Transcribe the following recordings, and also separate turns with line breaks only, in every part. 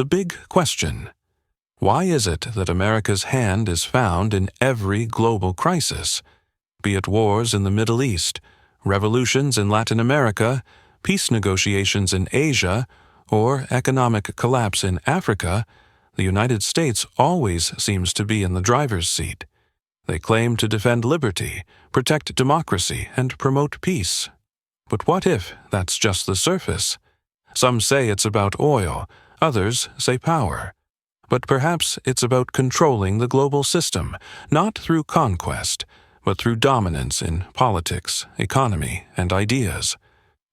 The big question: why is it that America's hand is found in every global crisis? Be it wars in the Middle East, revolutions in Latin America, peace negotiations in Asia, or economic collapse in Africa, the United States always seems to be in the driver's seat. They claim to defend liberty, protect democracy, and promote peace. But what if that's just the surface? Some say it's about oil, others say power. But perhaps it's about controlling the global system, not through conquest, but through dominance in politics, economy, and ideas.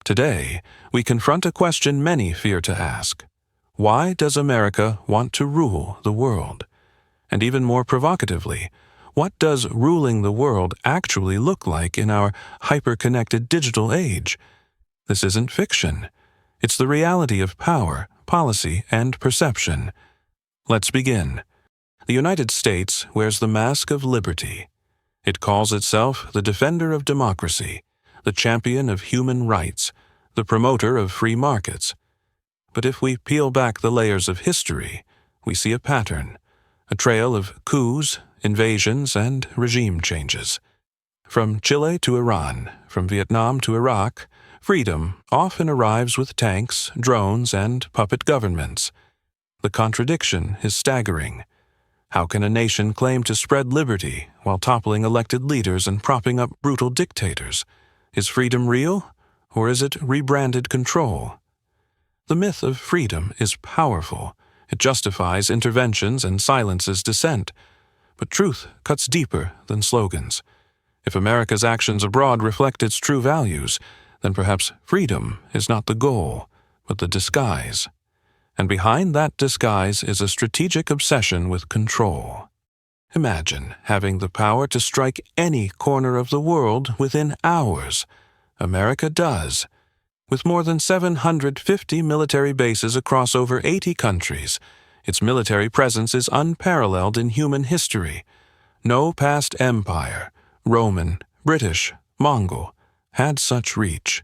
Today, we confront a question many fear to ask. Why does America want to rule the world? And even more provocatively, what does ruling the world actually look like in our hyper-connected digital age? This isn't fiction. It's the reality of power, policy, and perception. Let's begin. The United States wears the mask of liberty. It calls itself the defender of democracy, the champion of human rights, the promoter of free markets. But if we peel back the layers of history, we see a pattern, a trail of coups, invasions, and regime changes. From Chile to Iran, from Vietnam to Iraq, freedom often arrives with tanks, drones, and puppet governments. The contradiction is staggering. How can a nation claim to spread liberty while toppling elected leaders and propping up brutal dictators? Is freedom real, or is it rebranded control? The myth of freedom is powerful. It justifies interventions and silences dissent. But truth cuts deeper than slogans. If America's actions abroad reflect its true values, then perhaps freedom is not the goal, but the disguise. And behind that disguise is a strategic obsession with control. Imagine having the power to strike any corner of the world within hours. America does. With more than 750 military bases across over 80 countries, its military presence is unparalleled in human history. No past empire, Roman, British, Mongol, had such reach.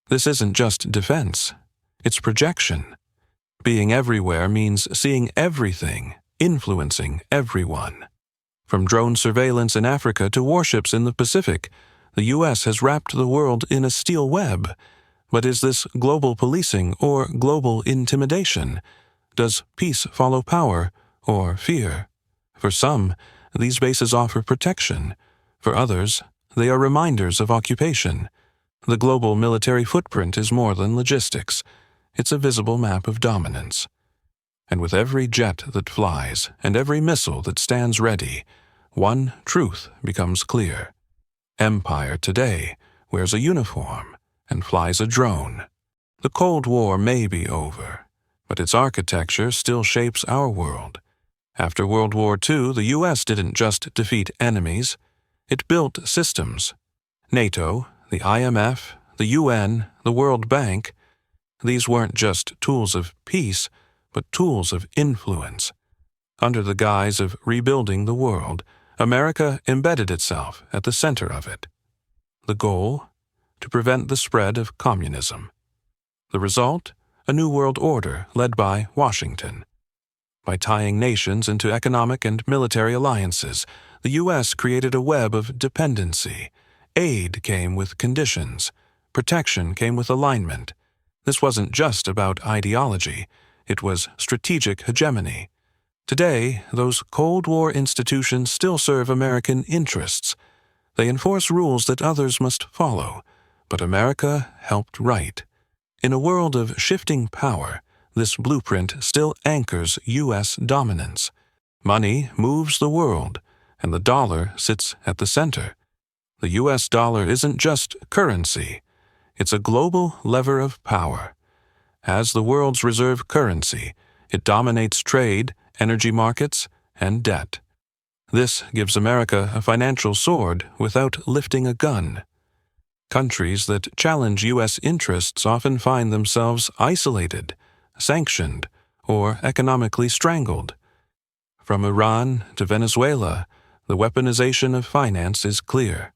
This isn't just defense, it's projection. Being everywhere means seeing everything, influencing everyone. From drone surveillance in Africa to warships in the Pacific, the U.S. has wrapped the world in a steel web. But is this global policing or global intimidation? Does peace follow power or fear? For some, these bases offer protection. For others, they are reminders of occupation. The global military footprint is more than logistics. It's a visible map of dominance. And with every jet that flies and every missile that stands ready, one truth becomes clear. Empire today wears a uniform and flies a drone. The Cold War may be over, but its architecture still shapes our world. After World War II, the U.S. didn't just defeat enemies, it built systems. NATO, the IMF, the UN, the World Bank, these weren't just tools of peace, but tools of influence. Under the guise of rebuilding the world, America embedded itself at the center of it. The goal? To prevent the spread of communism. The result? A new world order led by Washington. By tying nations into economic and military alliances, the U.S. created a web of dependency. Aid came with conditions. Protection came with alignment. This wasn't just about ideology. It was strategic hegemony. Today, those Cold War institutions still serve American interests. They enforce rules that others must follow, but America helped write. In a world of shifting power, this blueprint still anchors U.S. dominance. Money moves the world, and the dollar sits at the center. The U.S. dollar isn't just currency. It's a global lever of power. As the world's reserve currency, it dominates trade, energy markets, and debt. This gives America a financial sword without lifting a gun. Countries that challenge U.S. interests often find themselves isolated, sanctioned, or economically strangled. From Iran to Venezuela, the weaponization of finance is clear.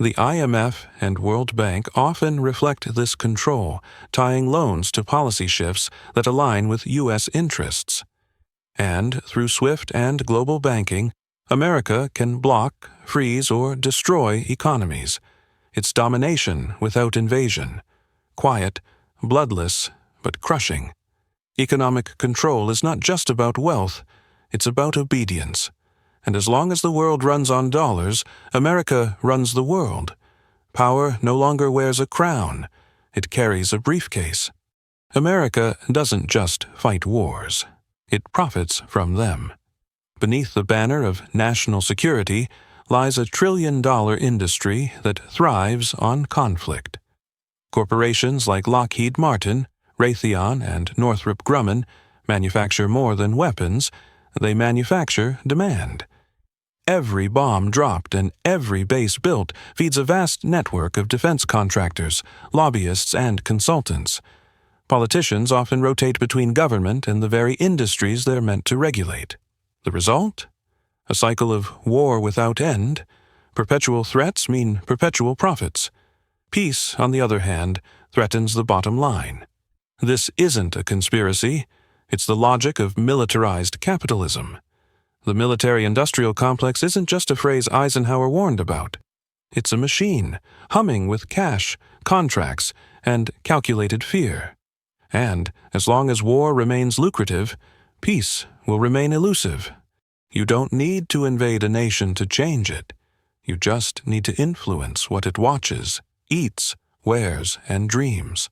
The IMF and World Bank often reflect this control, tying loans to policy shifts that align with U.S. interests. And through SWIFT and global banking, America can block, freeze, or destroy economies. It's domination without invasion. Quiet, bloodless, but crushing. Economic control is not just about wealth, it's about obedience. And as long as the world runs on dollars, America runs the world. Power no longer wears a crown, it carries a briefcase. America doesn't just fight wars, it profits from them. Beneath the banner of national security lies a trillion-dollar industry that thrives on conflict. Corporations like Lockheed Martin, Raytheon, and Northrop Grumman manufacture more than weapons, they manufacture demand. Every bomb dropped and every base built feeds a vast network of defense contractors, lobbyists, and consultants. Politicians often rotate between government and the very industries they're meant to regulate. The result? A cycle of war without end. Perpetual threats mean perpetual profits. Peace, on the other hand, threatens the bottom line. This isn't a conspiracy. It's the logic of militarized capitalism. The military-industrial complex isn't just a phrase Eisenhower warned about. It's a machine, humming with cash, contracts, and calculated fear. And as long as war remains lucrative, peace will remain elusive. You don't need to invade a nation to change it. You just need to influence what it watches, eats, wears, and dreams.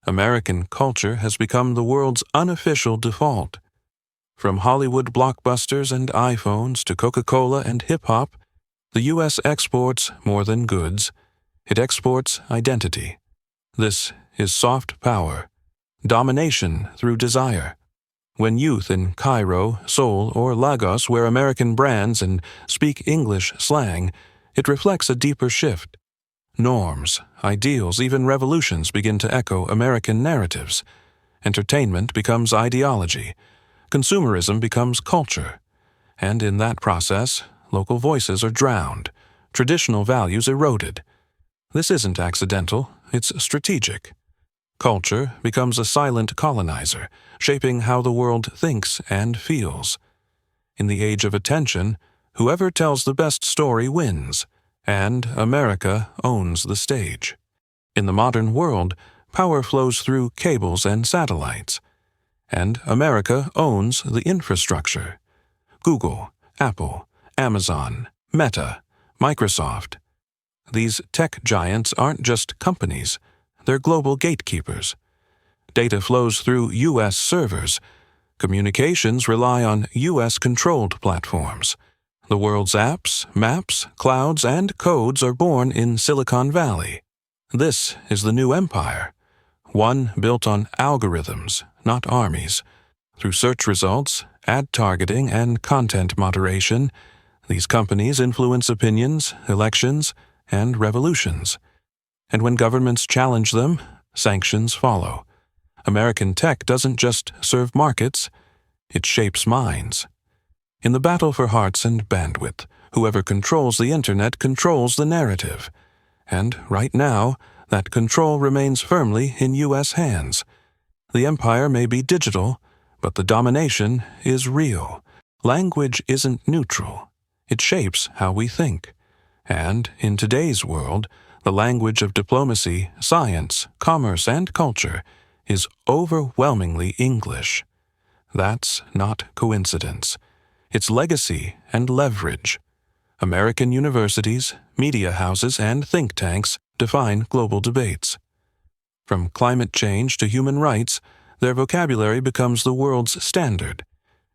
American culture has become the world's unofficial default. From Hollywood blockbusters and iPhones to Coca-Cola and hip-hop, the U.S. exports more than goods. It exports identity. This is soft power, domination through desire. When youth in Cairo, Seoul, or Lagos wear American brands and speak English slang, it reflects a deeper shift. Norms, ideals, even revolutions begin to echo American narratives. Entertainment becomes ideology. Consumerism becomes culture. And in that process, local voices are drowned, traditional values eroded. This isn't accidental, it's strategic. Culture becomes a silent colonizer, shaping how the world thinks and feels. In the age of attention, whoever tells the best story wins, and America owns the stage. In the modern world, power flows through cables and satellites, and America owns the infrastructure. Google, Apple, Amazon, Meta, Microsoft. These tech giants aren't just companies, they're global gatekeepers. Data flows through U.S. servers. Communications rely on U.S.-controlled platforms. The world's apps, maps, clouds, and codes are born in Silicon Valley. This is the new empire, one built on algorithms, not armies. Through search results, ad targeting, and content moderation, these companies influence opinions, elections, and revolutions. And when governments challenge them, sanctions follow. American tech doesn't just serve markets, it shapes minds. In the battle for hearts and bandwidth, whoever controls the internet controls the narrative. And right now, that control remains firmly in U.S. hands. The empire may be digital, but the domination is real. Language isn't neutral. It shapes how we think. And in today's world, the language of diplomacy, science, commerce, and culture is overwhelmingly English. That's not coincidence. It's legacy and leverage. American universities, media houses, and think tanks define global debates. From climate change to human rights, their vocabulary becomes the world's standard.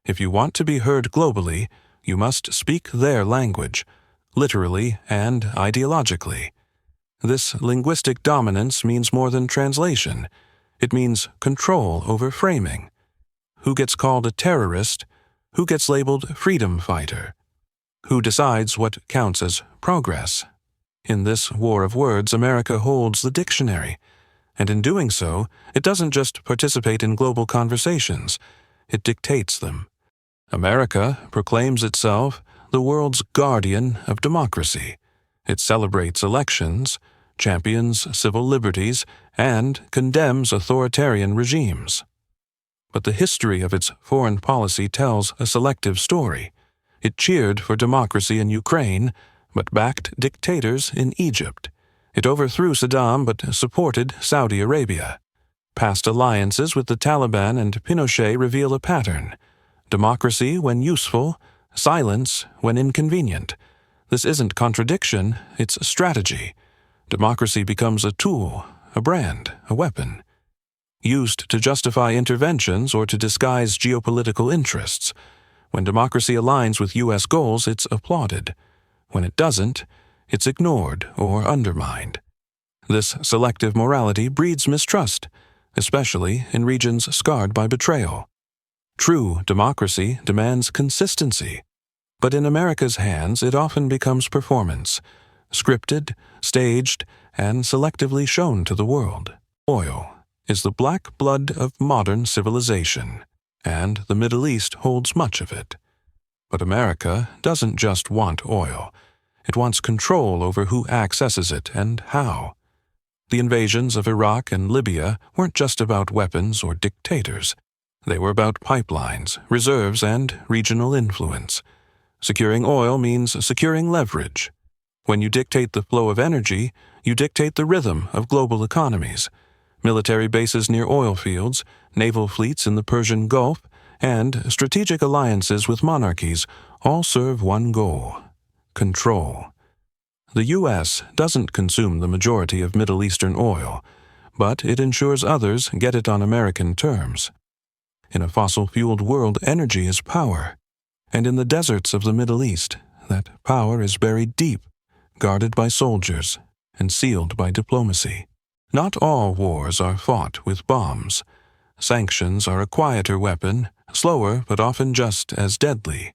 If you want to be heard globally, you must speak their language, literally and ideologically. This linguistic dominance means more than translation. It means control over framing. Who gets called a terrorist? Who gets labeled freedom fighter? Who decides what counts as progress? In this war of words, America holds the dictionary. And in doing so, it doesn't just participate in global conversations, it dictates them. America proclaims itself the world's guardian of democracy. It celebrates elections, champions civil liberties, and condemns authoritarian regimes. But the history of its foreign policy tells a selective story. It cheered for democracy in Ukraine, but backed dictators in Egypt. It overthrew Saddam but supported Saudi Arabia. Past alliances with the Taliban and Pinochet reveal a pattern. Democracy when useful, silence when inconvenient. This isn't contradiction, it's strategy. Democracy becomes a tool, a brand, a weapon, used to justify interventions or to disguise geopolitical interests. When democracy aligns with U.S. goals, it's applauded. When it doesn't, it's ignored or undermined. This selective morality breeds mistrust, especially in regions scarred by betrayal. True democracy demands consistency, but in America's hands it often becomes performance, scripted, staged, and selectively shown to the world. Oil is the black blood of modern civilization, and the Middle East holds much of it. But America doesn't just want oil. It wants control over who accesses it and how. The invasions of Iraq and Libya weren't just about weapons or dictators. They were about pipelines, reserves, and regional influence. Securing oil means securing leverage. When you dictate the flow of energy, you dictate the rhythm of global economies. Military bases near oil fields, naval fleets in the Persian Gulf, and strategic alliances with monarchies all serve one goal: control. The U.S. doesn't consume the majority of Middle Eastern oil, but it ensures others get it on American terms. In a fossil-fueled world, energy is power, and in the deserts of the Middle East, that power is buried deep, guarded by soldiers, and sealed by diplomacy. Not all wars are fought with bombs. Sanctions are a quieter weapon, slower but often just as deadly.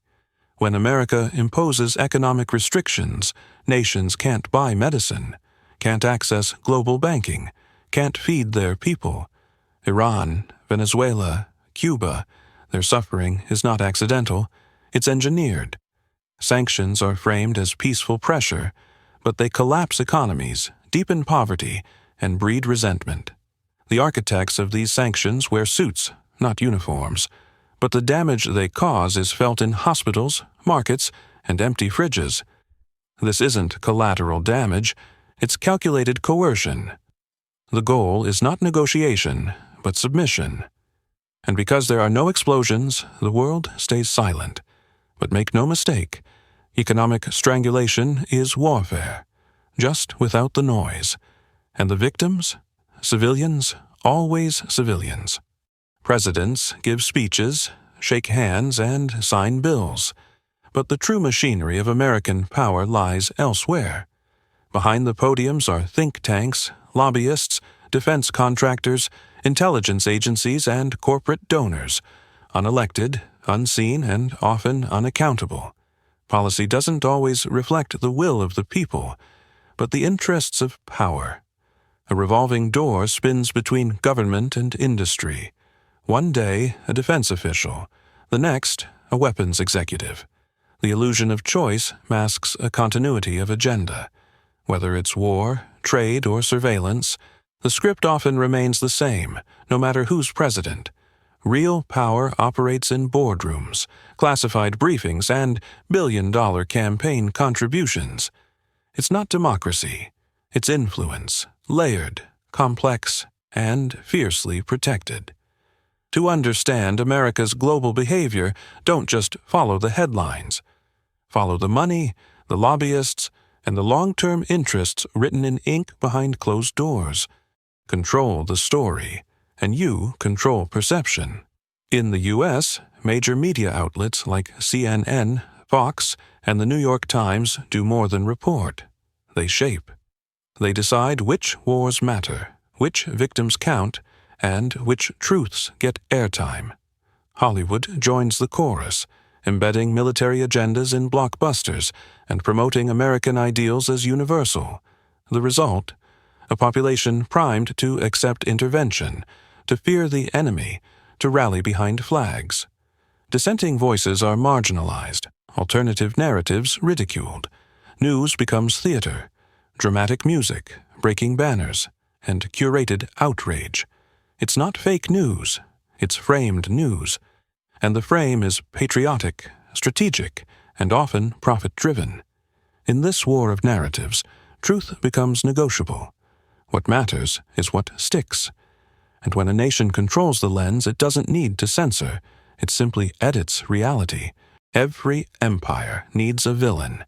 When America imposes economic restrictions, nations can't buy medicine, can't access global banking, can't feed their people. Iran, Venezuela, Cuba, their suffering is not accidental, it's engineered. Sanctions are framed as peaceful pressure, but they collapse economies, deepen poverty, and breed resentment. The architects of these sanctions wear suits, not uniforms, but the damage they cause is felt in hospitals, markets, and empty fridges. This isn't collateral damage, it's calculated coercion. The goal is not negotiation, but submission. And because there are no explosions, the world stays silent. But make no mistake, economic strangulation is warfare, just without the noise. And the victims? Civilians, always civilians. Presidents give speeches, shake hands, and sign bills. But the true machinery of American power lies elsewhere. Behind the podiums are think tanks, lobbyists, defense contractors, intelligence agencies, and corporate donors, unelected, unseen, and often unaccountable. Policy doesn't always reflect the will of the people, but the interests of power. A revolving door spins between government and industry. One day, a defense official. The next, a weapons executive. The illusion of choice masks a continuity of agenda. Whether it's war, trade, or surveillance, the script often remains the same, no matter who's president. Real power operates in boardrooms, classified briefings, and billion-dollar campaign contributions. It's not democracy. It's influence, layered, complex, and fiercely protected. To understand America's global behavior, don't just follow the headlines. Follow the money, the lobbyists, and the long-term interests written in ink behind closed doors. Control the story, and you control perception. In the U.S., major media outlets like CNN, Fox, and the New York Times do more than report. They shape. They decide which wars matter, which victims count, and which truths get airtime. Hollywood joins the chorus, embedding military agendas in blockbusters and promoting American ideals as universal. The result? A population primed to accept intervention, to fear the enemy, to rally behind flags. Dissenting voices are marginalized, alternative narratives ridiculed. News becomes theater, dramatic music, breaking banners, and curated outrage. It's not fake news, it's framed news, and the frame is patriotic, strategic, and often profit-driven. In this war of narratives, truth becomes negotiable. What matters is what sticks. And when a nation controls the lens, it doesn't need to censor. It simply edits reality. Every empire needs a villain.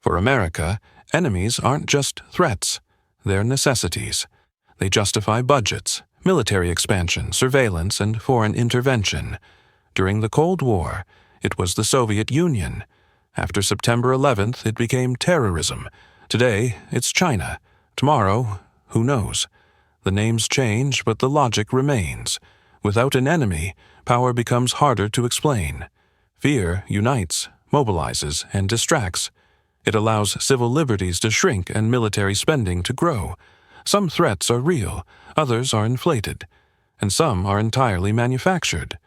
For America, enemies aren't just threats. They're necessities. They justify budgets, military expansion, surveillance, and foreign intervention. During the Cold War, it was the Soviet Union. After September 11th, it became terrorism. Today, it's China. Tomorrow, who knows? The names change, but the logic remains. Without an enemy, power becomes harder to explain. Fear unites, mobilizes, and distracts. It allows civil liberties to shrink and military spending to grow. Some threats are real, others are inflated, and some are entirely manufactured.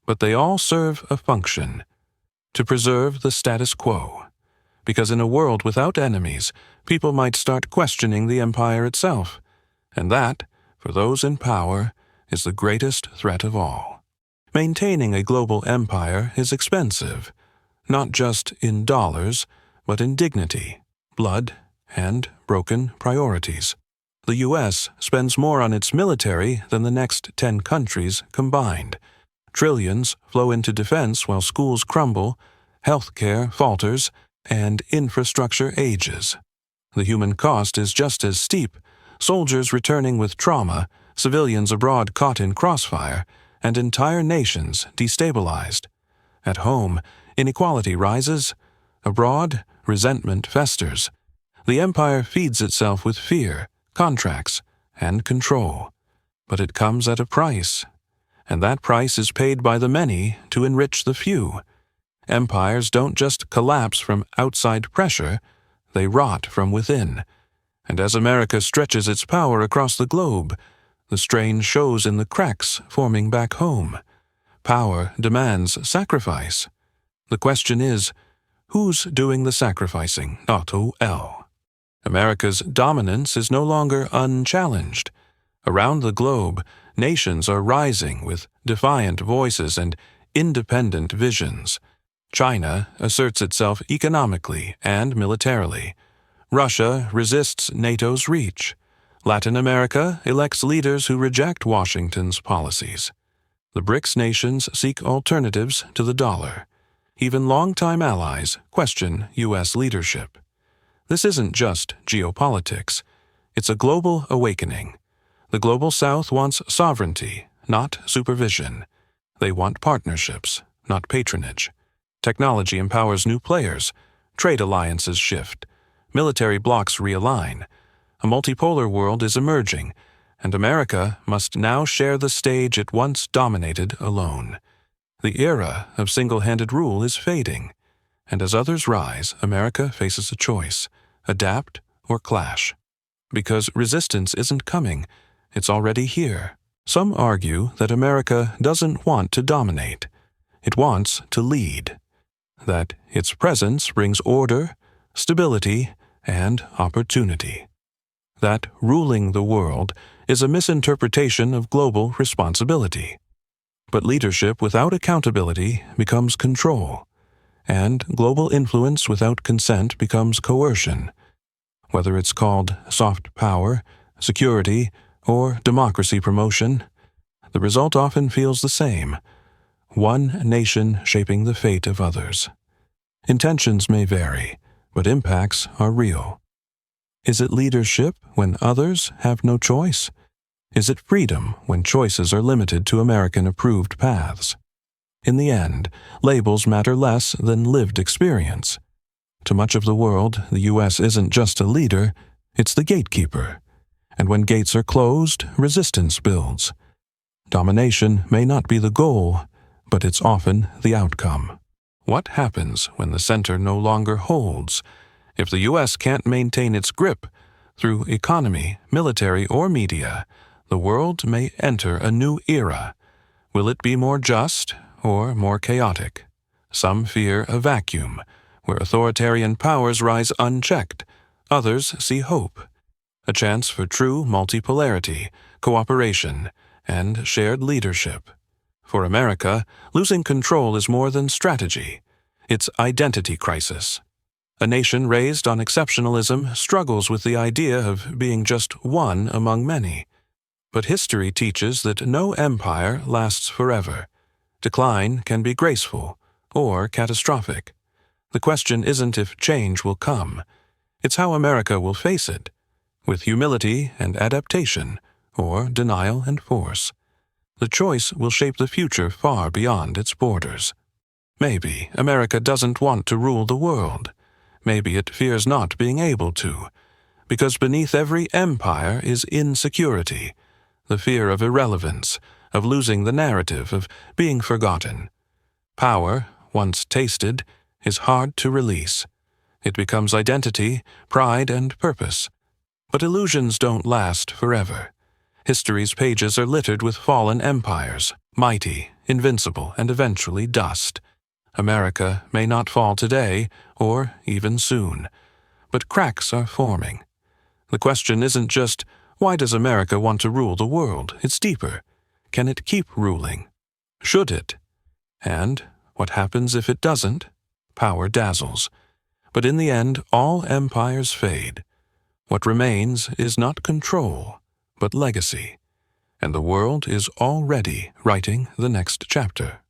But they all serve a function: to preserve the status quo. Because in a world without enemies, people might start questioning the empire itself. And that, for those in power, is the greatest threat of all. Maintaining a global empire is expensive, not just in dollars, but in dignity, blood, and broken priorities. The U.S. spends more on its military than the next 10 countries combined. Trillions flow into defense while schools crumble, healthcare falters, and infrastructure ages. The human cost is just as steep: soldiers returning with trauma, civilians abroad caught in crossfire, and entire nations destabilized. At home, inequality rises. Abroad, resentment festers. The empire feeds itself with fear, contracts, and control. But it comes at a price, and that price is paid by the many to enrich the few. Empires don't just collapse from outside pressure, they rot from within. And as America stretches its power across the globe, the strain shows in the cracks forming back home. Power demands sacrifice. The question is, who's doing the sacrificing? Not who else. America's dominance is no longer unchallenged. Around the globe, nations are rising with defiant voices and independent visions. China asserts itself economically and militarily. Russia resists NATO's reach. Latin America elects leaders who reject Washington's policies. The BRICS nations seek alternatives to the dollar. Even longtime allies question U.S. leadership. This isn't just geopolitics. It's a global awakening. The Global South wants sovereignty, not supervision. They want partnerships, not patronage. Technology empowers new players. Trade alliances shift. Military blocs realign. A multipolar world is emerging, and America must now share the stage it once dominated alone. The era of single-handed rule is fading, and as others rise, America faces a choice: adapt or clash. Because resistance isn't coming, it's already here. Some argue that America doesn't want to dominate. It wants to lead. That its presence brings order, stability, and opportunity. That ruling the world is a misinterpretation of global responsibility. But leadership without accountability becomes control, and global influence without consent becomes coercion. Whether it's called soft power, security, or democracy promotion, the result often feels the same: one nation shaping the fate of others. Intentions may vary, but impacts are real. Is it leadership when others have no choice? Is it freedom when choices are limited to American-approved paths? In the end, labels matter less than lived experience. To much of the world, the U.S. isn't just a leader, it's the gatekeeper. And when gates are closed, resistance builds. Domination may not be the goal, but it's often the outcome. What happens when the center no longer holds? If the U.S. can't maintain its grip through economy, military, or media, the world may enter a new era. Will it be more just or more chaotic? Some fear a vacuum, Where authoritarian powers rise unchecked, others see hope, a chance for true multipolarity, cooperation, and shared leadership. For America, losing control is more than strategy. It's identity crisis. A nation raised on exceptionalism struggles with the idea of being just one among many. But history teaches that no empire lasts forever. Decline can be graceful or catastrophic. The question isn't if change will come. It's how America will face it, with humility and adaptation, or denial and force. The choice will shape the future far beyond its borders. Maybe America doesn't want to rule the world. Maybe it fears not being able to, because beneath every empire is insecurity, the fear of irrelevance, of losing the narrative, of being forgotten. Power, once tasted, is hard to release. It becomes identity, pride, and purpose. But illusions don't last forever. History's pages are littered with fallen empires, mighty, invincible, and eventually dust. America may not fall today, or even soon, but cracks are forming. The question isn't just, why does America want to rule the world? It's deeper. Can it keep ruling? Should it? And what happens if it doesn't? Power dazzles. But in the end, all empires fade. What remains is not control, but legacy. And the world is already writing the next chapter.